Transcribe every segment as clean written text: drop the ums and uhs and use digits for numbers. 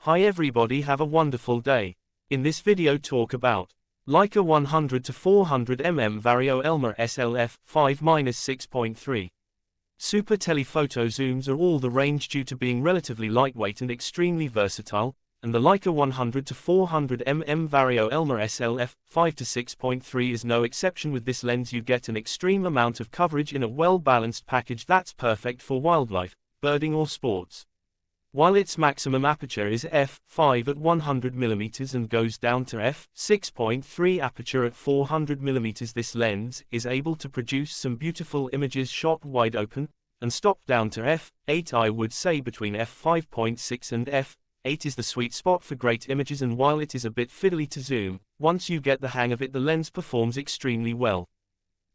Hi everybody, have a wonderful day. In this video talk about Leica 100 to 400 mm Vario-Elmar-SL f5-6.3. Super telephoto zooms are all the range due to being relatively lightweight and extremely versatile, and the Leica 100 to 400 mm Vario-Elmar-SL f5-6.3 is no exception. With this lens you get an extreme amount of coverage in a well-balanced package that's perfect for wildlife, birding or sports. While its maximum aperture is f5 at 100 mm and goes down to f6.3 aperture at 400 mm, this lens is able to produce some beautiful images shot wide open, and stop down to f8. I would say between f5.6 and f8 is the sweet spot for great images, and while it is a bit fiddly to zoom, once you get the hang of it the lens performs extremely well.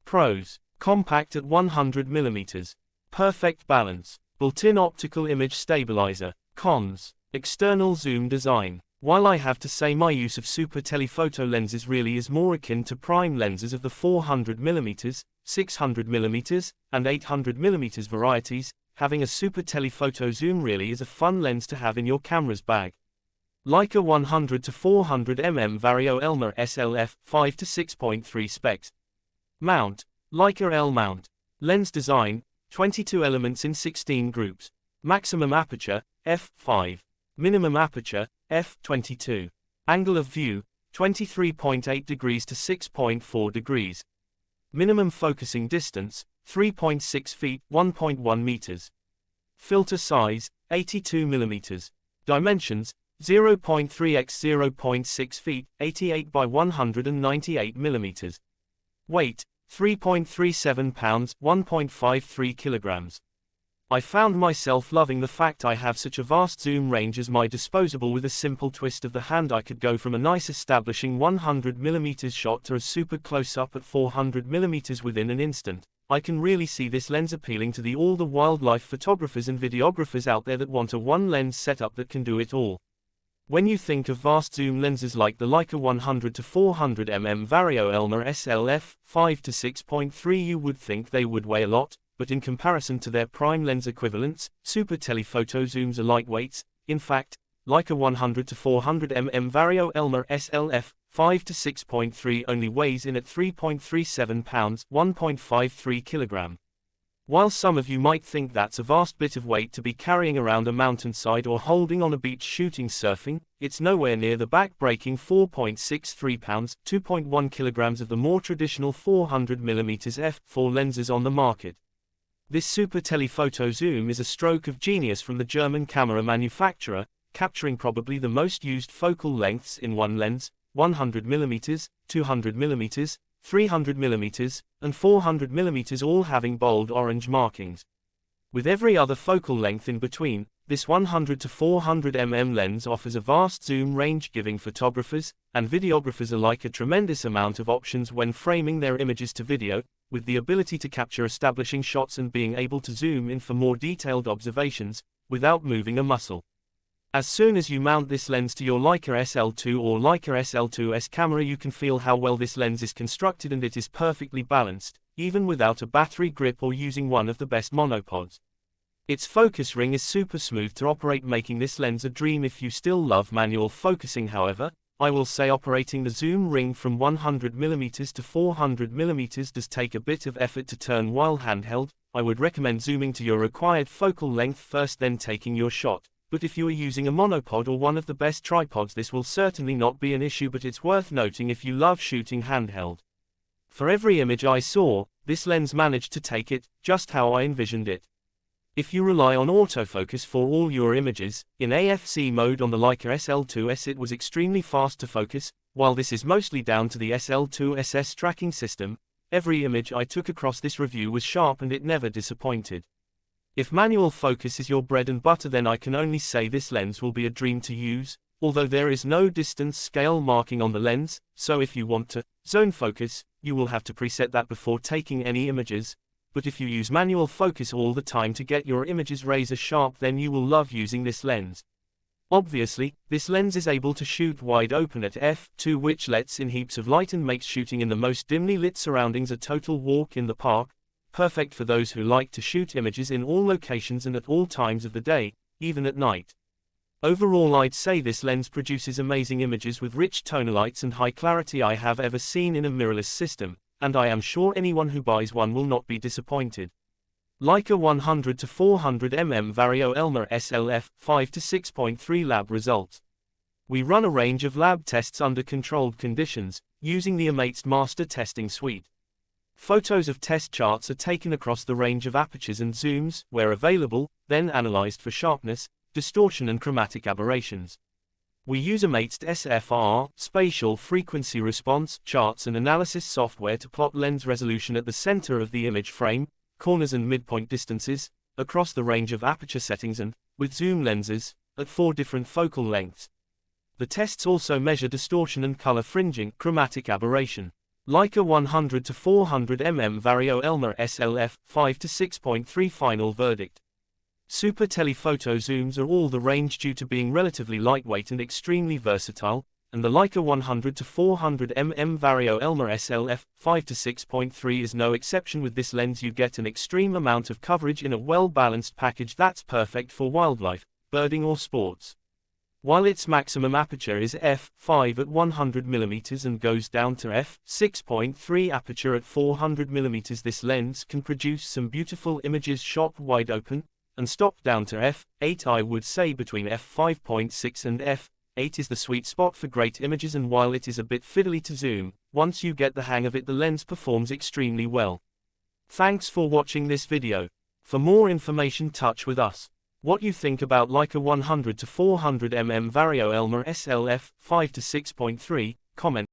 Pros: compact at 100 mm. Perfect balance. Built-in optical image stabilizer. Cons: external zoom design. While I have to say my use of super telephoto lenses really is more akin to prime lenses of the 400 mm, 600 mm, and 800 mm varieties, having a super telephoto zoom really is a fun lens to have in your camera's bag. Leica 100 to 400 mm Vario-Elmar-SL f5-6.3 specs. Mount: Leica L mount. Lens design: 22 elements in 16 groups. Maximum aperture, f5. Minimum aperture, f22. Angle of view, 23.8 degrees to 6.4 degrees. Minimum focusing distance, 3.6 feet, 1.1 meters. Filter size, 82 millimeters. Dimensions, 0.3 x 0.6 feet, 88 by 198 millimeters. Weight, 3.37 pounds, 1.53 kilograms. I found myself loving the fact I have such a vast zoom range as my disposable. With a simple twist of the hand I could go from a nice establishing 100mm shot to a super close-up at 400mm within an instant. I can really see this lens appealing to all the wildlife photographers and videographers out there that want a one-lens setup that can do it all. When you think of vast zoom lenses like the Leica 100 to 400 mm Vario-Elmar-SL f5-6.3, you would think they would weigh a lot, but in comparison to their prime lens equivalents, super telephoto zooms are lightweights. In fact, Leica 100 to 400 mm Vario-Elmar-SL f5-6.3 only weighs in at 3.37 pounds, 1.53 kilogram. While some of you might think that's a vast bit of weight to be carrying around a mountainside or holding on a beach shooting surfing, it's nowhere near the back-breaking 4.63 pounds, 2.1 kilograms of the more traditional 400mm f4 lenses on the market. This super telephoto zoom is a stroke of genius from the German camera manufacturer, capturing probably the most used focal lengths in one lens: 100mm, 200mm, 300mm, and 400mm, all having bold orange markings. With every other focal length in between, this 100 to 400 mm lens offers a vast zoom range, giving photographers and videographers alike a tremendous amount of options when framing their images to video, with the ability to capture establishing shots and being able to zoom in for more detailed observations, without moving a muscle. As soon as you mount this lens to your Leica SL2 or Leica SL2S camera, you can feel how well this lens is constructed, and it is perfectly balanced, even without a battery grip or using one of the best monopods. Its focus ring is super smooth to operate, making this lens a dream if you still love manual focusing. However, I will say operating the zoom ring from 100mm to 400mm does take a bit of effort to turn while handheld. I would recommend zooming to your required focal length first, then taking your shot. But if you are using a monopod or one of the best tripods, this will certainly not be an issue, but it's worth noting if you love shooting handheld. For every image I saw, this lens managed to take it just how I envisioned it. If you rely on autofocus for all your images, in AFC mode on the Leica SL2S it was extremely fast to focus. While this is mostly down to the SL2SS tracking system, every image I took across this review was sharp and it never disappointed. If manual focus is your bread and butter, then I can only say this lens will be a dream to use, although there is no distance scale marking on the lens, so if you want to zone focus, you will have to preset that before taking any images. But if you use manual focus all the time to get your images razor sharp, then you will love using this lens. Obviously, this lens is able to shoot wide open at f2, which lets in heaps of light and makes shooting in the most dimly lit surroundings a total walk in the park. Perfect for those who like to shoot images in all locations and at all times of the day, even at night. Overall, I'd say this lens produces amazing images with rich tonalights and high clarity I have ever seen in a mirrorless system, and I am sure anyone who buys one will not be disappointed. Leica 100 to 400 mm Vario-Elmar-SL f5 to 6.3 lab results. We run a range of lab tests under controlled conditions, using the Amates Master Testing Suite. Photos of test charts are taken across the range of apertures and zooms, where available, then analyzed for sharpness, distortion and chromatic aberrations. We use Amates SFR, spatial frequency response, charts and analysis software to plot lens resolution at the center of the image frame, corners and midpoint distances, across the range of aperture settings and, with zoom lenses, at 4 different focal lengths. The tests also measure distortion and color fringing, chromatic aberration. Leica 100 to 400 mm Vario-Elmar-SL f5 to 6.3 final verdict. Super telephoto zooms are all the range due to being relatively lightweight and extremely versatile, and the Leica 100 to 400 mm Vario-Elmar-SL f5 to 6.3 is no exception. With this lens you get an extreme amount of coverage in a well-balanced package that's perfect for wildlife, birding or sports. While its maximum aperture is f5 at 100 mm and goes down to f6.3 aperture at 400 mm, this lens can produce some beautiful images shot wide open, and stop down to f8. I would say between f5.6 and f8 is the sweet spot for great images, and while it is a bit fiddly to zoom, once you get the hang of it the lens performs extremely well. Thanks for watching this video. For more information touch with us. What you think about Leica 100 to 400 mm Vario-Elmar-SL f5 to 6.3, comment.